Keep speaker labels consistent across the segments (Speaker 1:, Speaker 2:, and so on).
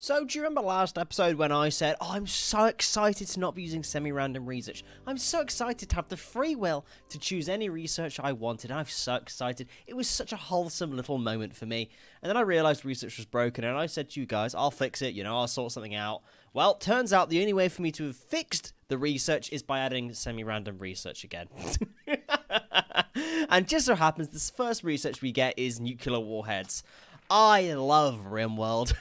Speaker 1: So, do you remember last episode when I said, I'm so excited to not be using semi-random research. I'm so excited to have the free will to choose any research I wanted. I'm so excited. It was such a wholesome little moment for me. And then I realized research was broken, and I said to you guys, I'll fix it, I'll sort something out. Well, turns out the only way for me to have fixed the research is by adding semi-random research again. And just so happens, this first research we get is nuclear warheads. I love Rimworld.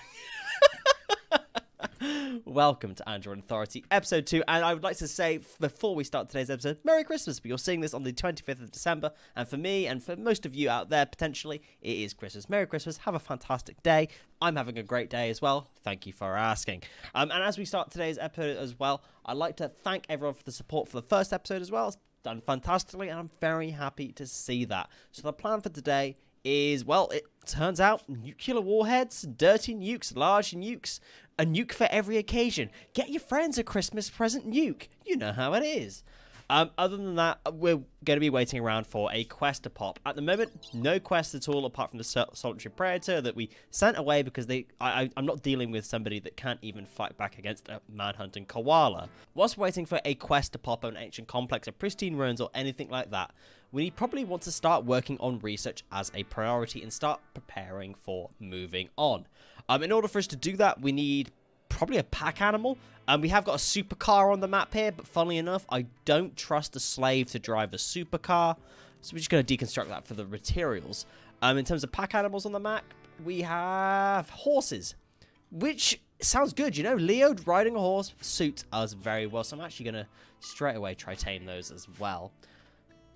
Speaker 1: Welcome to Android Authority episode 2, and I would like to say before we start today's episode, Merry Christmas, but you're seeing this on the 25th of December, and for me and for most of you out there potentially, it is Christmas. Merry Christmas, have a fantastic day. I'm having a great day as well, thank you for asking. And as we start today's episode as well, I'd like to thank everyone for the support for the first episode as well. It's done fantastically, and I'm very happy to see that. So the plan for today is, well, it turns out nuclear warheads, dirty nukes, large nukes, a nuke for every occasion. Get your friends a Christmas present nuke. You know how it is. Other than that, we're going to be waiting around for a quest to pop. At the moment, no quest at all apart from the solitary predator that we sent away because I'm not dealing with somebody that can't even fight back against a manhunting koala. Whilst waiting for a quest to pop on an ancient complex of pristine ruins or anything like that, we probably want to start working on research as a priority and start preparing for moving on. In order for us to do that, we need probably a pack animal. We have got a supercar on the map here, but funnily enough, I don't trust a slave to drive a supercar, so we're just going to deconstruct that for the materials. In terms of pack animals on the map, we have horses, which sounds good, Leo riding a horse suits us very well, so I'm actually going to straight away try tame those as well.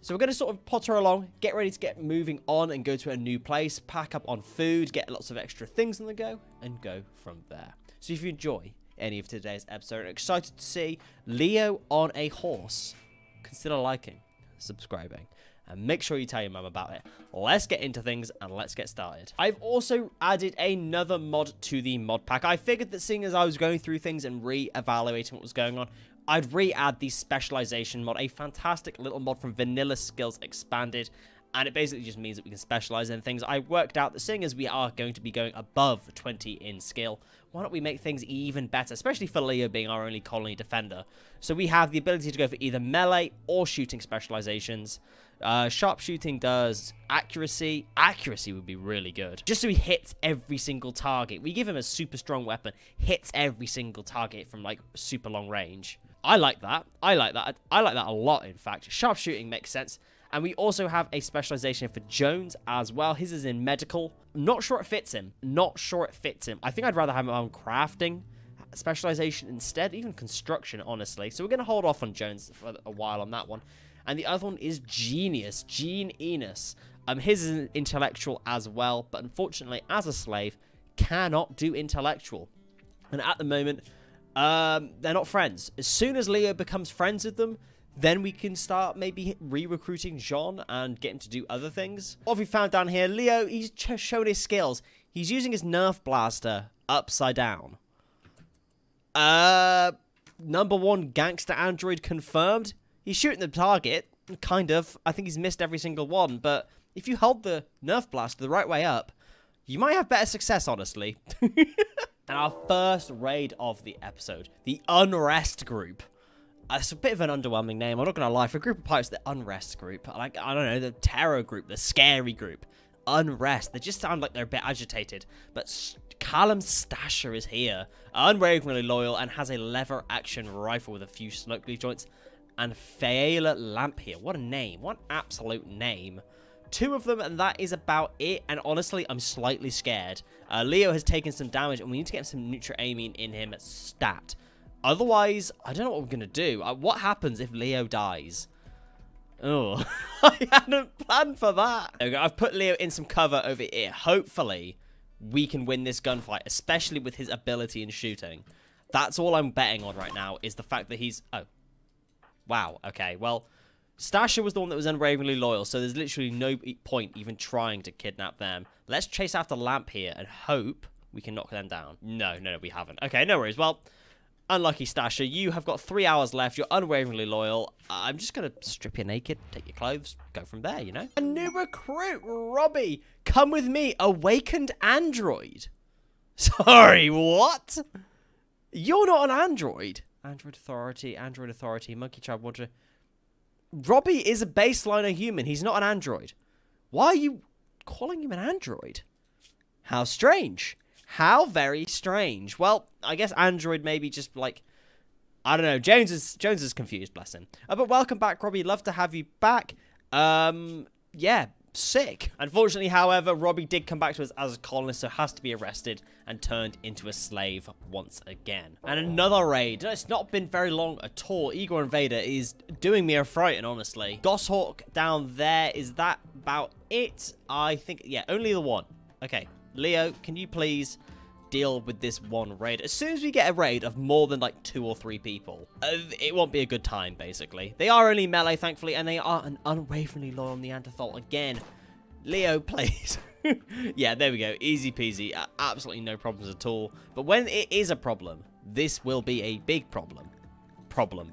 Speaker 1: So we're going to sort of potter along, get ready to get moving on and go to a new place, pack up on food, get lots of extra things on the go, and go from there. So if you enjoy any of today's episode and are excited to see Leo on a horse, consider liking, subscribing, and make sure you tell your mum about it. Let's get into things and let's get started. I've also added another mod to the mod pack. I figured that seeing as I was going through things and re-evaluating what was going on, I'd re-add the specialization mod, a fantastic little mod from Vanilla Skills Expanded, and it basically just means that we can specialize in things. I worked out that seeing as we are going to be going above 20 in skill, why don't we make things even better, especially for Leo being our only colony defender. So we have the ability to go for either melee or shooting specializations. Sharpshooting does accuracy. Accuracy would be really good, just so he hits every single target. We give him a super strong weapon, hits every single target from like super long range. I like that. I like that a lot, in fact. Sharpshooting makes sense. And we also have a specialization for Jones as well. His is in medical. Not sure it fits him. I think I'd rather have him on crafting specialization instead, even construction, honestly. So we're going to hold off on Jones for a while on that one. And the other one is Genius, Gene Enos. His is intellectual as well, but unfortunately, as a slave, cannot do intellectual. And at the moment, they're not friends. As soon as Leo becomes friends with them, then we can start maybe re-recruiting Jean and get him to do other things. What have we found down here? Leo, he's shown his skills. He's using his Nerf blaster upside down. Number 1 gangster android confirmed. He's shooting the target, kind of. I think he's missed every single one, but if you hold the Nerf blaster the right way up, you might have better success, honestly. And our first raid of the episode, the Unrest Group. It's a bit of an underwhelming name, I'm not going to lie. For a group of pirates, the Unrest Group. Like, I don't know, the Terror Group, the Scary Group. Unrest. They just sound like they're a bit agitated. But Callum Stasher is here. Unwaveringly loyal and has a lever action rifle with a few smoke bleed joints. And Phaela Lamp here. What a name. What an absolute name. 2 of them, and that is about it. And honestly, I'm slightly scared. Leo has taken some damage, and we need to get some neutroamine in him at stat. Otherwise, I don't know what we're going to do. What happens if Leo dies? Oh, I hadn't planned for that. Okay, I've put Leo in some cover over here. Hopefully, we can win this gunfight, especially with his ability in shooting. That's all I'm betting on right now, is the fact that he's... Oh. Wow, okay. Well, Stasher was the one that was unwaveringly loyal, so there's literally no point even trying to kidnap them. Let's chase after Lamp here and hope we can knock them down. No, we haven't. Okay, no worries. Well... Unlucky Stasher, you have got 3 hours left. You're unwaveringly loyal. I'm just going to strip you naked, take your clothes, go from there, A new recruit, Robbie. Come with me, awakened android. Sorry, what? You're not an android. Android Authority, Monkey Child Wanderer. Robbie is a baseliner human. He's not an android. Why are you calling him an android? How strange. How very strange. Well, I guess android maybe just like... I don't know. Jones is confused, bless him. But welcome back, Robbie. Love to have you back. Yeah, sick. Unfortunately, however, Robbie did come back to us as a colonist, so has to be arrested and turned into a slave once again. And another raid. It's not been very long at all. Igor Invader is doing me a frighten, honestly. Goshawk down there. Is that about it? I think, yeah, only the one. Okay, Leo, can you please deal with this one raid? As soon as we get a raid of more than like 2 or 3 people, it won't be a good time, basically. They are only melee, thankfully, and they are an unwaveringly loyal Neanderthal again. Leo, please. Yeah, there we go. Easy peasy. Absolutely no problems at all. But when it is a problem, this will be a big problem. Problem.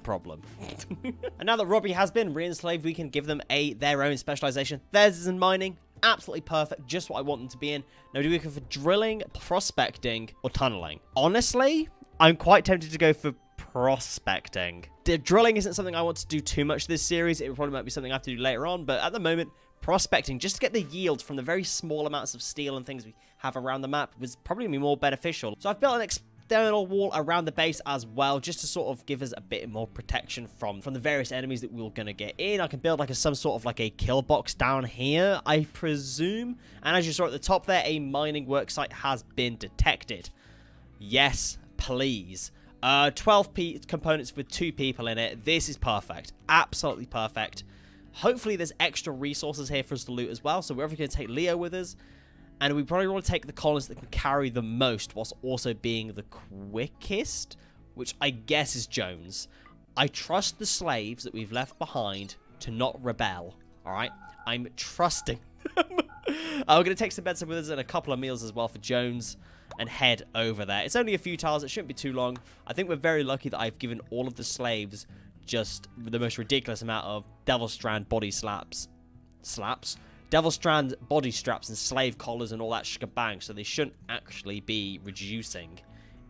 Speaker 1: And now that Robbie has been re-enslaved, we can give them their own specialization. Theirs is in mining. Absolutely perfect. Just what I want them to be in. Now, do we go for drilling, prospecting, or tunneling? Honestly, I'm quite tempted to go for prospecting. The drilling isn't something I want to do too much this series. It probably might be something I have to do later on. But at the moment, prospecting, just to get the yield from the very small amounts of steel and things we have around the map, was probably going to be more beneficial. So I've built an external wall around the base as well, just to sort of give us a bit more protection from the various enemies that we're going to get in. I can build like some sort of like a kill box down here, I presume. And as you saw at the top there, a mining worksite has been detected. Yes, please. 12 components with 2 people in it. This is perfect. Absolutely perfect. Hopefully there's extra resources here for us to loot as well. So we're going to take Leo with us. And we probably want to take the colonists that can carry the most, whilst also being the quickest, which I guess is Jones. I trust the slaves that we've left behind to not rebel, alright? I'm trusting them. We're going to take some beds with us and a couple of meals as well for Jones and head over there. It's only a few tiles. It shouldn't be too long. I think we're very lucky that I've given all of the slaves just the most ridiculous amount of Devil Strand body slaps. Devil Strand body straps and slave collars and all that shebang, so they shouldn't actually be reducing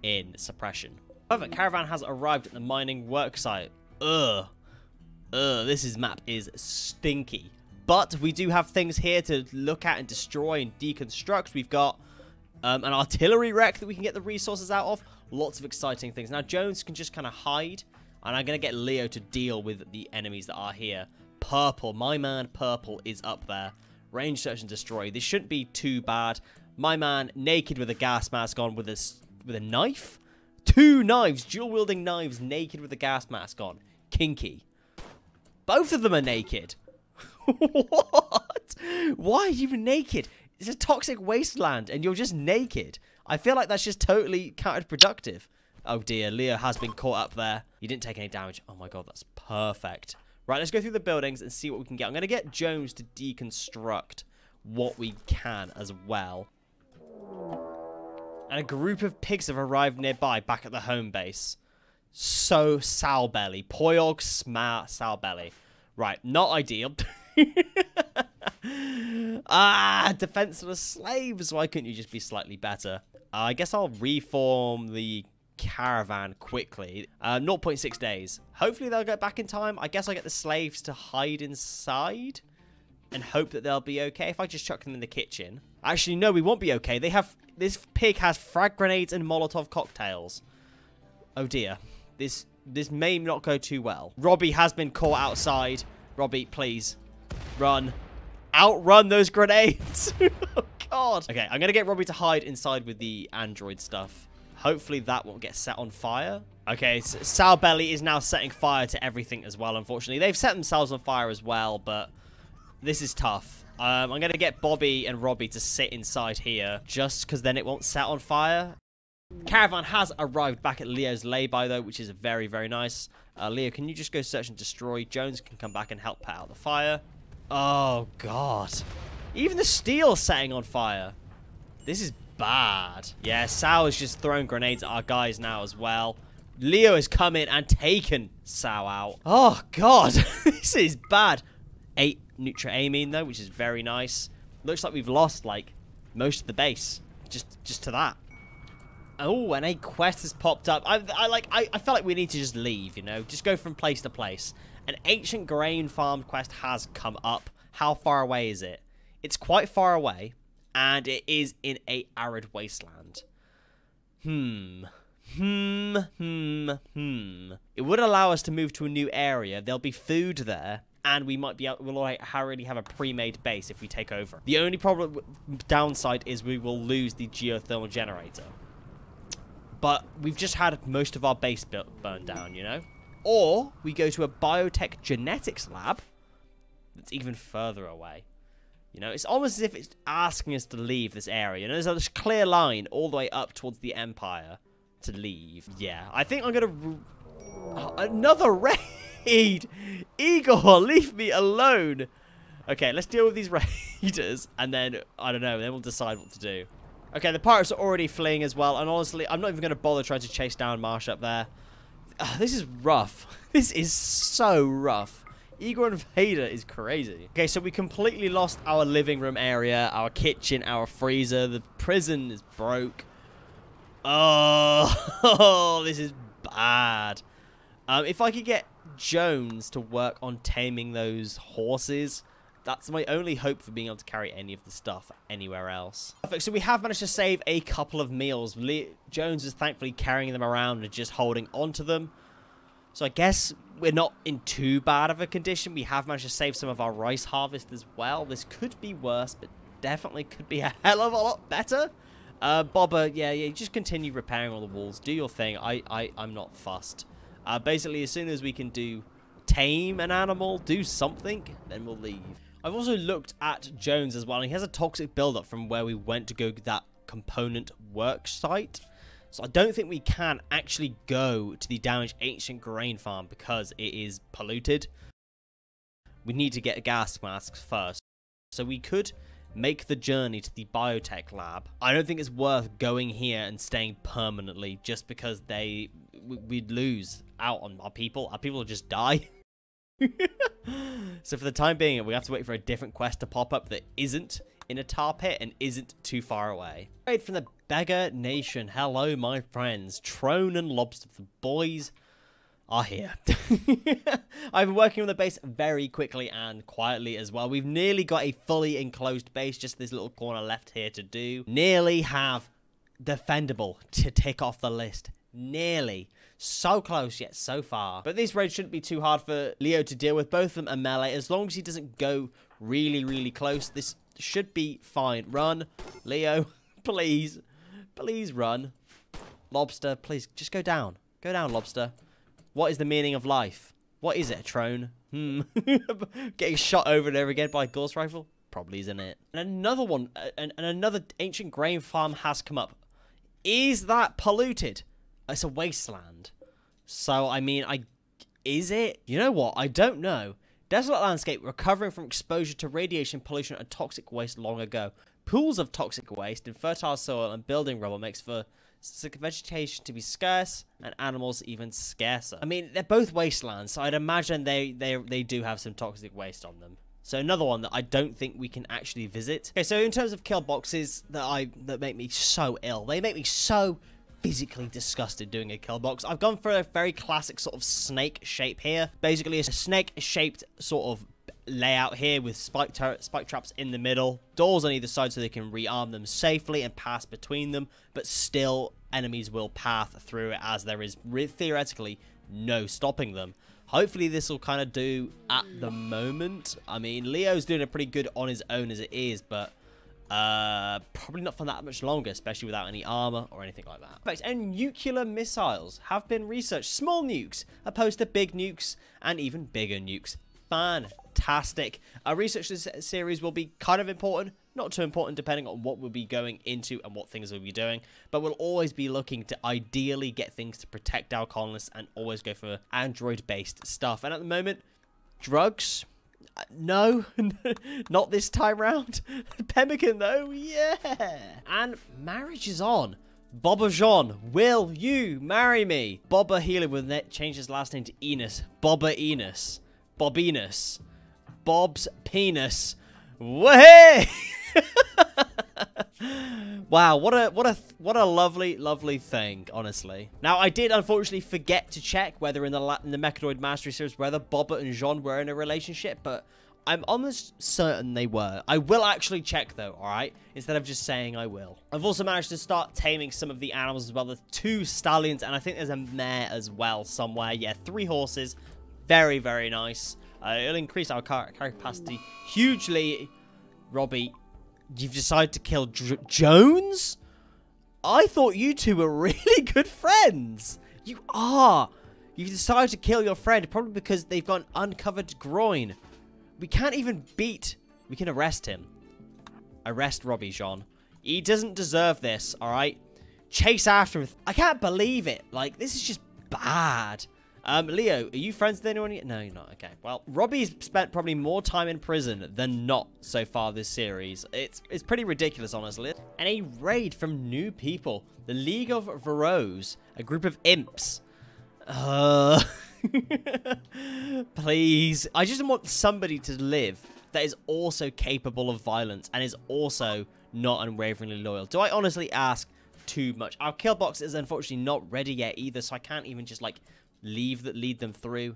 Speaker 1: in suppression. However, Caravan has arrived at the mining worksite. This map is stinky. But we do have things here to look at and destroy and deconstruct. We've got an artillery wreck that we can get the resources out of. Lots of exciting things. Now, Jones can just kind of hide, and I'm going to get Leo to deal with the enemies that are here. Purple, my man Purple is up there. Range search and destroy. This shouldn't be too bad. My man naked with a gas mask on with a knife. 2 knives, dual wielding knives, naked with a gas mask on. Kinky. Both of them are naked. What? Why are you naked? It's a toxic wasteland and you're just naked. I feel like that's just totally counterproductive. Oh dear, Leo has been caught up there. You didn't take any damage. Oh my god, that's perfect. Right, let's go through the buildings and see what we can get. I'm going to get Jones to deconstruct what we can as well. And a group of pigs have arrived nearby, back at the home base. So Sowbelly. Poyog Sowbelly. Right, not ideal. Defenseless slaves. Why couldn't you just be slightly better? I guess I'll reform the Caravan quickly. 0.6 days. Hopefully they'll get back in time. I guess I get the slaves to hide inside and hope that they'll be okay. If I just chuck them in the kitchen. Actually, no, we won't be okay. This pig has frag grenades and Molotov cocktails. Oh dear. This may not go too well. Robbie has been caught outside. Robbie, please. Run. Outrun those grenades. Oh god. Okay, I'm gonna get Robbie to hide inside with the android stuff. Hopefully that won't get set on fire. Okay, so Sowbelly is now setting fire to everything as well, unfortunately. They've set themselves on fire as well, but this is tough. I'm going to get Bobby and Robbie to sit inside here, just because then it won't set on fire. Caravan has arrived back at Leo's lay-by, though, which is very, very nice. Leo, can you just go search and destroy? Jones can come back and help put out the fire. Oh, God. Even the steel's setting on fire. This is bad. Yeah, Sow is just throwing grenades at our guys now as well. Leo has come in and taken Sow out. Oh, God. This is bad. 8 Nutra-Amine, though, which is very nice. Looks like we've lost, like, most of the base. Just to that. Oh, and a quest has popped up. I feel like we need to just leave, you know? Just go from place to place. An ancient grain farm quest has come up. How far away is it? It's quite far away, and it is in a arid wasteland. It would allow us to move to a new area. There'll be food there, and we might be able, we'll already have a pre-made base if we take over. The only downside is we will lose the geothermal generator. But we've just had most of our base burned down, you know? Or we go to a biotech genetics lab that's even further away. You know, it's almost as if it's asking us to leave this area. You know, there's a clear line all the way up towards the Empire to leave. Yeah, I think I'm going to... another raid! Igor, leave me alone! Okay, let's deal with these raiders, and then, I don't know, then we'll decide what to do. Okay, the pirates are already fleeing as well, and honestly, I'm not even going to bother trying to chase down Marsh up there. This is rough. This is so rough. Igor Invader is crazy. Okay, so we completely lost our living room area, our kitchen, our freezer. The prison is broke. Oh, this is bad. If I could get Jones to work on taming those horses, that's my only hope for being able to carry any of the stuff anywhere else. Perfect. So we have managed to save a couple of meals. Jones is thankfully carrying them around and just holding onto them. So I guess we're not in too bad of a condition. We have managed to save some of our rice harvest as well. This could be worse, but definitely could be a hell of a lot better. Bobber, yeah, just continue repairing all the walls. Do your thing. I'm not fussed. Basically, as soon as we can tame an animal, do something, then we'll leave. I've also looked at Jones as well, and he has a toxic buildup from where we went to go to that component work site. So I don't think we can actually go to the damaged ancient grain farm because it is polluted. We need to get gas masks first. So we could make the journey to the biotech lab. I don't think it's worth going here and staying permanently just because we'd lose out on our people. Our people will just die. So for the time being, we have to wait for a different quest to pop up that isn't in a tar pit and isn't too far away. Right from the Beggar Nation. Hello, my friends. Trone and Lobster, the boys are here. I've been working on the base very quickly and quietly as well. We've nearly got a fully enclosed base, just this little corner left here to do. Nearly have defendable to tick off the list. Nearly. So close yet so far. But these raids shouldn't be too hard for Leo to deal with. Both of them are melee. As long as he doesn't go really, really close, this should be fine. Run, Leo. Please. Please run. Lobster, please, just go down. Go down, Lobster. What is the meaning of life? What is it, a Trone? Getting shot over and over again by a Gauss rifle? Probably isn't it. And another one, and another ancient grain farm has come up. Is that polluted? It's a wasteland. So, I mean, is it? You know what? I don't know. Desolate landscape recovering from exposure to radiation, pollution, and toxic waste long ago. Pools of toxic waste, infertile soil, and building rubble makes for vegetation to be scarce and animals even scarcer. I mean, they're both wastelands, so I'd imagine they do have some toxic waste on them. So another one that I don't think we can actually visit. Okay, so in terms of kill boxes that make me so ill, they make me so physically disgusted doing a kill box. I've gone for a very classic sort of snake shape here. Basically, a snake-shaped sort of layout here with spike traps in the middle, doors on either side so they can rearm them safely and pass between them, but still enemies will pass through it as there is theoretically no stopping them. Hopefully this will kind of do at the moment. I mean, Leo's doing it pretty good on his own as it is, but probably not for that much longer, especially without any armor or anything like that. Perfect. And nuclear missiles have been researched. Small nukes opposed to big nukes and even bigger nukes. Fantastic. Our research series will be kind of important, not too important depending on what we'll be going into and what things we'll be doing, but we'll always be looking to ideally get things to protect our colonists and always go for android-based stuff. And at the moment, drugs? No, not this time round. Pemmican though, yeah. And marriage is on. Bobber Jean, will you marry me? Bobber Healer will change his last name to Enos. Bobber Enos. Bobinus. Bob's penis. Way! Wow, what a lovely thing, honestly. Now, I did unfortunately forget to check whether in the Mechanoid Mastery series whether Boba and Jean were in a relationship, but I'm almost certain they were. I will actually check though, alright? Instead of just saying I will. I've also managed to start taming some of the animals as well. There's 2 stallions, and I think there's a mare as well somewhere. Yeah, 3 horses. Very, very nice. It'll increase our car capacity hugely. Robbie, you've decided to kill Jones? I thought you two were really good friends. You are. You've decided to kill your friend, probably because they've got an uncovered groin. We can't even beat... We can arrest him. Arrest Robbie, Jean. He doesn't deserve this, alright? Chase after him. I can't believe it. Like, this is just bad. Leo, are you friends with anyone yet? No, you're not. Okay. Well, Robbie's spent probably more time in prison than not so far this series. It's pretty ridiculous, honestly. And a raid from new people. The League of Veros. A group of imps. Please. I just want somebody to live that is also capable of violence and is also not unwaveringly loyal. Do I honestly ask too much? Our kill box is unfortunately not ready yet either, so I can't even just like lead them through.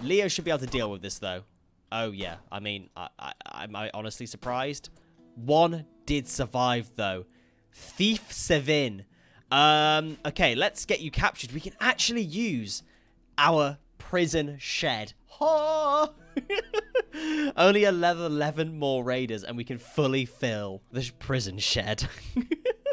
Speaker 1: Leo should be able to deal with this though. Oh yeah, I mean, I'm honestly surprised. One did survive though. Thief Sevin. Okay, let's get you captured. We can actually use our prison shed. Oh! Only 11 more raiders and we can fully fill the prison shed.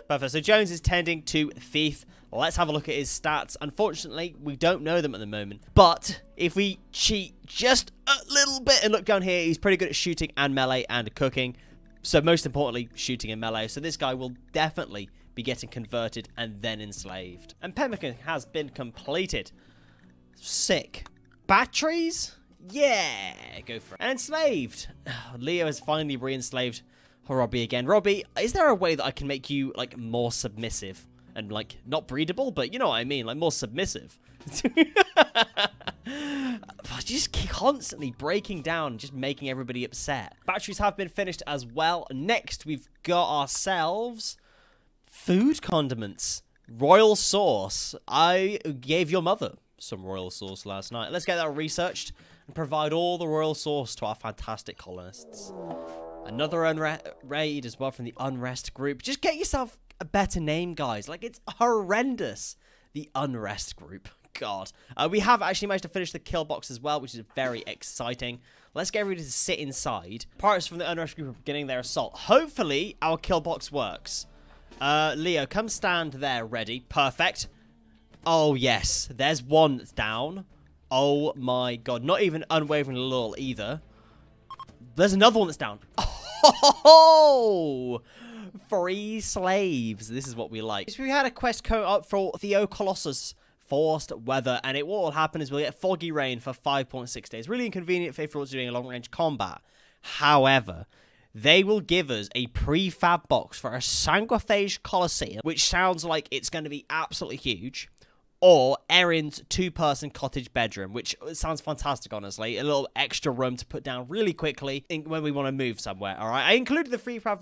Speaker 1: Perfect. So Jones is tending to Thief. Let's have a look at his stats. Unfortunately, we don't know them at the moment. But if we cheat just a little bit and look down here, he's pretty good at shooting and melee and cooking. So most importantly, shooting and melee. So this guy will definitely be getting converted and then enslaved. And pemmican has been completed. Sick. Batteries? Yeah, go for it. And enslaved. Leo has finally re-enslaved Robbie again. Robbie, is there a way that I can make you, like, more submissive? And, like, not breedable, but you know what I mean, like, more submissive. Just constantly breaking down, just making everybody upset. Batteries have been finished as well. Next, we've got ourselves food condiments. Royal sauce. I gave your mother some royal sauce last night. Let's get that researched and provide all the royal sauce to our fantastic colonists. Another raid as well from the Unrest group. Just get yourself a better name, guys. Like, it's horrendous. The Unrest group. God. We have actually managed to finish the kill box as well, which is very exciting. Let's get everybody to sit inside. Pirates from the Unrest group are beginning their assault. Hopefully, our kill box works. Leo, come stand there, ready. Perfect. Oh, yes. There's one that's down. Oh, my God. Not even unwavering lull either. There's another one that's down. Oh! Free slaves. This is what we like. So we had a quest come up for Theo Colossus Forced Weather, and what will happen is we'll get foggy rain for 5.6 days. Really inconvenient if you're doing a long-range combat. However, they will give us a prefab box for a Sanguiphage Coliseum, which sounds like it's going to be absolutely huge. Or Erin's 2-person cottage bedroom, which sounds fantastic, honestly. A little extra room to put down really quickly when we want to move somewhere, all right? I included the prefab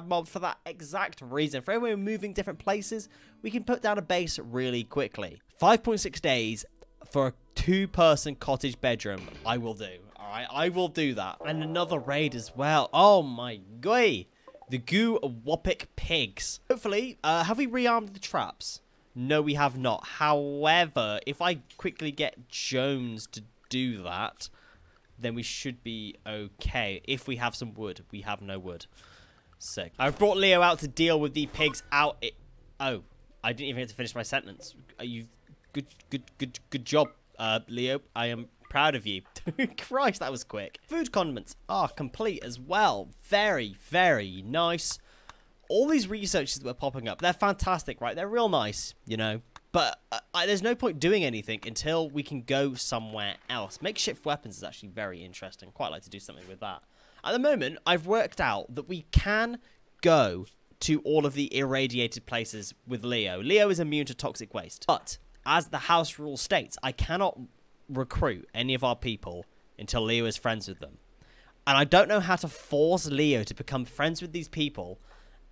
Speaker 1: mob for that exact reason. For when we're moving different places, we can put down a base really quickly. 5.6 days for a 2-person cottage bedroom, I will do, all right? I will do that. And another raid as well. Oh, my God. The Goo Whopic Pigs. Hopefully, have we rearmed the traps? No, we have not. However, if I quickly get Jones to do that, then we should be okay. If we have some wood. We have no wood. Sick. I've brought Leo out to deal with the pigs out. Oh, I didn't even get to finish my sentence. You good job, Leo. I am proud of you. Christ, that was quick. Food condiments are complete as well. Very, very nice. All these researches that were popping up, they're fantastic, right? They're real nice, you know. But there's no point doing anything until we can go somewhere else. Makeshift weapons is actually very interesting. Quite like to do something with that. At the moment, I've worked out that we can go to all of the irradiated places with Leo. Leo is immune to toxic waste. But, as the house rule states, I cannot recruit any of our people until Leo is friends with them. And I don't know how to force Leo to become friends with these people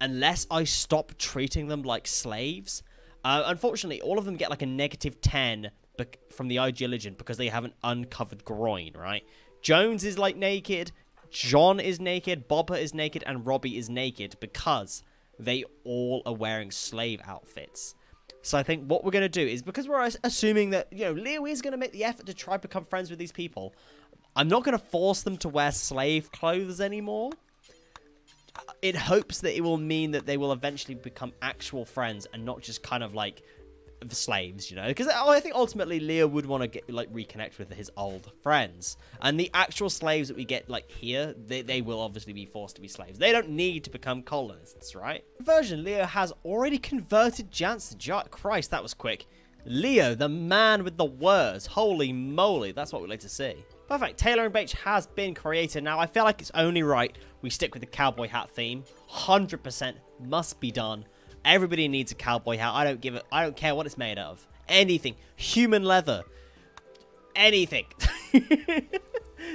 Speaker 1: unless I stop treating them like slaves. Unfortunately, all of them get like a -10 from the IG Legend because they have an uncovered groin, right? Jones is like naked, John is naked, Bobber is naked, and Robbie is naked because they all are wearing slave outfits. So I think what we're going to do is, because we're assuming that, you know, Leo is going to make the effort to try to become friends with these people, I'm not going to force them to wear slave clothes anymore. In hopes that it will mean that they will eventually become actual friends and not just kind of like slaves, you know, because I think ultimately Leo would want to get like reconnect with his old friends, and the actual slaves that we get like here, they will obviously be forced to be slaves. They don't need to become colonists, right? Conversion, Leo has already converted Jansen. Christ, that was quick. Leo, the man with the words. Holy moly, that's what we like to see. Perfect. Taylor and Bache has been created. Now I feel like it's only right we stick with the cowboy hat theme. 100% must be done. Everybody needs a cowboy hat. I don't care what it's made of. Anything. Human leather. Anything.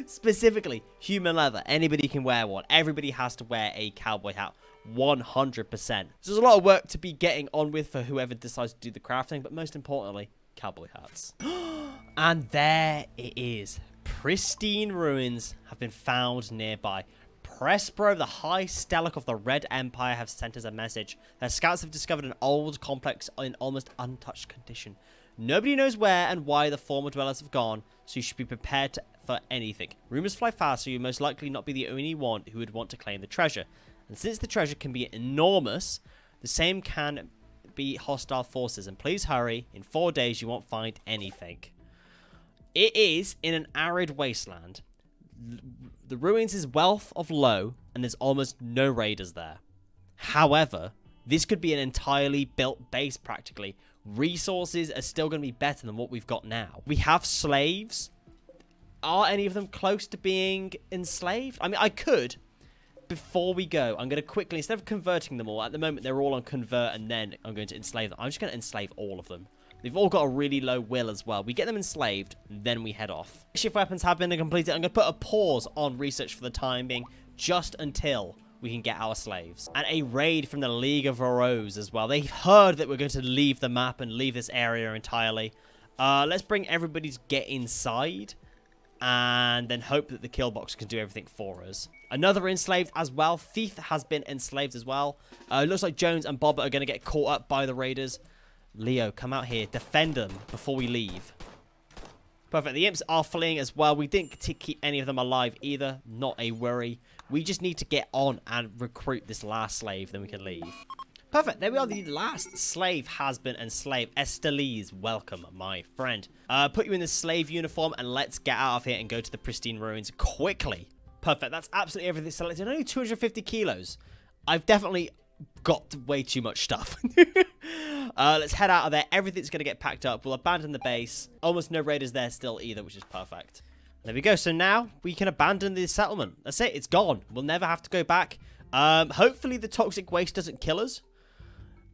Speaker 1: Specifically, human leather. Anybody can wear one. Everybody has to wear a cowboy hat. 100%. So there's a lot of work to be getting on with for whoever decides to do the crafting, but most importantly, cowboy hats. And there it is. Pristine ruins have been found nearby. Prespro, the High Stelic of the Red Empire, have sent us a message. Their scouts have discovered an old complex in almost untouched condition. Nobody knows where and why the former dwellers have gone, so you should be prepared for anything. Rumors fly fast, so you most likely not be the only one who would want to claim the treasure. And since the treasure can be enormous, the same can be hostile forces. And please hurry, in 4 days you won't find anything. It is in an arid wasteland. The ruins is wealth of low, and there's almost no raiders there. However, this could be an entirely built base practically. Resources are still going to be better than what we've got now. We have slaves. Are any of them close to being enslaved? I mean, I could. Before we go, I'm going to quickly, instead of converting them all, at the moment they're all on convert and then I'm going to enslave them. I'm just going to enslave all of them. They've all got a really low will as well. We get them enslaved, then we head off. Shift weapons have been completed. I'm going to put a pause on research for the time being, just until we can get our slaves. And a raid from the League of Heroes as well. They've heard that we're going to leave the map and leave this area entirely. Let's bring everybody to get inside, and then hope that the kill box can do everything for us. Another enslaved as well. Thief has been enslaved as well. It looks like Jones and Bob are going to get caught up by the raiders. Leo, come out here. Defend them before we leave. Perfect. The imps are fleeing as well. We didn't keep any of them alive either. Not a worry. We just need to get on and recruit this last slave. Then we can leave. Perfect. There we are. The last slave has been enslaved. Estelise, welcome, my friend. Put you in the slave uniform and let's get out of here and go to the pristine ruins quickly. Perfect. That's absolutely everything selected. Only 250 kilos. I've definitely got way too much stuff. Let's head out of there. Everything's going to get packed up. We'll abandon the base. Almost no raiders there still either, which is perfect. There we go. So now we can abandon the settlement. That's it. It's gone. We'll never have to go back. Hopefully the toxic waste doesn't kill us.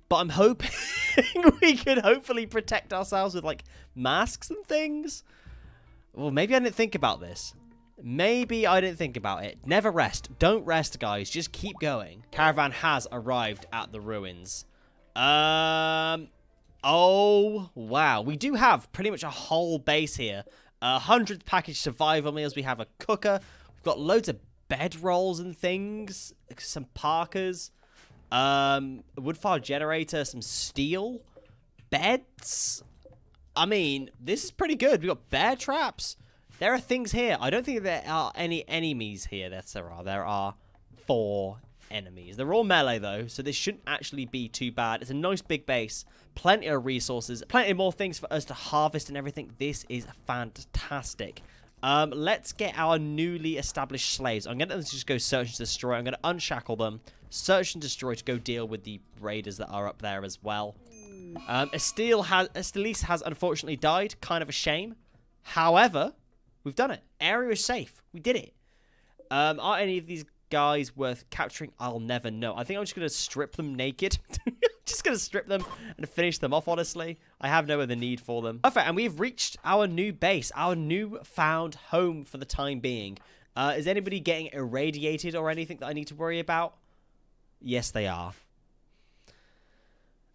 Speaker 1: But I'm hoping we can hopefully protect ourselves with like masks and things. Well, maybe I didn't think about this. Maybe I didn't think about it. Never rest. Don't rest, guys. Just keep going. Caravan has arrived at the ruins. Oh, wow. We do have pretty much a whole base here. 100 packaged survival meals. We have a cooker. We've got loads of bed rolls and things. Some parkers. A wood fire generator. Some steel. Beds. I mean, this is pretty good. We've got bear traps. There are things here. I don't think there are any enemies here. Yes, there are. There are 4 enemies. They're all melee, though, so this shouldn't actually be too bad. It's a nice big base. Plenty of resources. Plenty more things for us to harvest and everything. This is fantastic. Let's get our newly established slaves. I'm going to just go search and destroy. I'm going to unshackle them. Search and destroy to go deal with the raiders that are up there as well. Estelise has unfortunately died. Kind of a shame. However, we've done it. Area is safe. We did it. Are any of these guys worth capturing? I'll never know. I think I'm just going to strip them naked. Just going to strip them and finish them off, honestly. I have no other need for them. Perfect. And we've reached our new base. Our new found home for the time being. Is anybody getting irradiated or anything that I need to worry about? Yes, they are.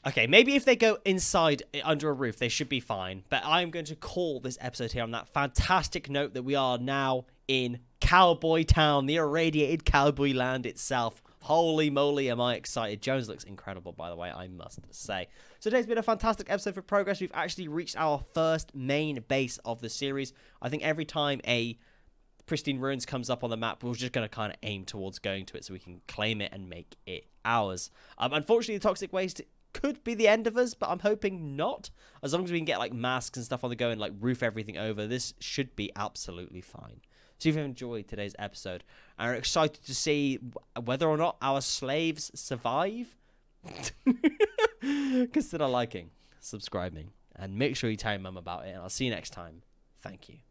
Speaker 1: Okay, maybe if they go inside under a roof, they should be fine. But I'm going to call this episode here on that fantastic note that we are now in Cowboy Town, the irradiated cowboy land itself. Holy moly, am I excited. Jones looks incredible, by the way, I must say. So today's been a fantastic episode for progress. We've actually reached our first main base of the series. I think every time a Pristine Ruins comes up on the map, we're just going to kind of aim towards going to it so we can claim it and make it ours. Unfortunately, the toxic waste could be the end of us, but I'm hoping not. As long as we can get like masks and stuff on the go and like roof everything over, this should be absolutely fine. So if you've enjoyed today's episode and are excited to see whether or not our slaves survive, consider liking, subscribing, and make sure you tell your mum about it. And I'll see you next time. Thank you.